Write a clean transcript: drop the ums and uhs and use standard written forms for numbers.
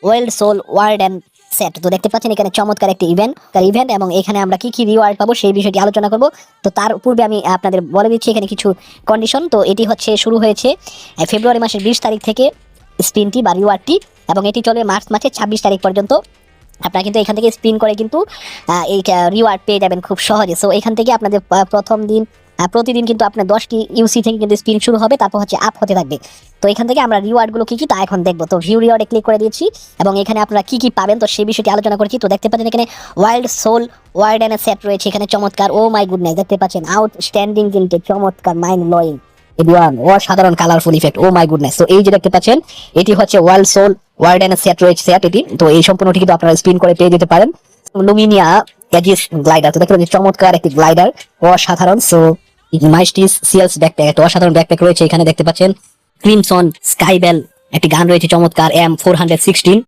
Wild soul word end set. তো দেখতে পাচ্ছেন এখানে চমৎকার একটি ইভেন্ট এবং এখানে আমরা কি কি রিওয়ার্ড পাবো সেই বিষয়টি আলোচনা করব। তো তার পূর্বে আমি আপনাদের বলে দিচ্ছি এখানে কিছু কন্ডিশন। তো এটি হচ্ছে শুরু হয়েছে ফেব্রুয়ারি মাসের 20 তারিখ থেকে স্পিনটি বা রিওয়ার্ডটি, এবং এটি চলবে মার্চ মাসের 26 তারিখ পর্যন্ত। আপনারা কিন্তু এখান থেকে স্পিন করে কিন্তু এই রিওয়ার্ড পেয়ে যাবেন খুব সহজে। সো এখান থেকে আপনাদের প্রথম দিন প্রতিদিন কিন্তু আপনার 10টি ইউসি থেকে কিন্তু স্পিন শুরু হবে, তারপর হচ্ছে আপ হতে থাকবে। তো এখান থেকে আমরা রিওয়ার্ডগুলো কি কি তা এখন দেখবো। তো ভিউ রিওয়ার্ডে ক্লিক করে দিয়েছি এবং এখানে আপনারা কি কি পাবেন তো সেই বিষয়টি আলোচনা করছি। তো দেখতে পাচ্ছেন এখানে wild soul word end set রয়েছে, এখানে চমৎকার, ও মাই গুডনেস, দেখতে পাচ্ছেন আউটস্ট্যান্ডিং কিন্তু চমৎকার, মাইন্ড ব্লোয়িং, অসাধারণ colourful effect, oh my goodness. তো এই যে দেখতে পাচ্ছেন এটি হচ্ছে wild soul word end set রয়েছে এটি। তো এই সম্পূর্ণটি কিন্তু আপনারা স্পিন করে পেয়ে যেতে পারেন। লুমিনিয়া এজিস গ্লাইডার, তো দেখতে পাচ্ছেন চমৎকার একটি গ্লাইডার, অসাধারণ। সো মাইস্টিস সিএলস ব্যাকপ্যাক, একটা অসাধারণ ব্যাকপ্যাক রয়েছে এখানে দেখতে পাচ্ছেন। ক্রিমসন স্কাইবেল একটি গান রয়েছে চমৎকার, M416।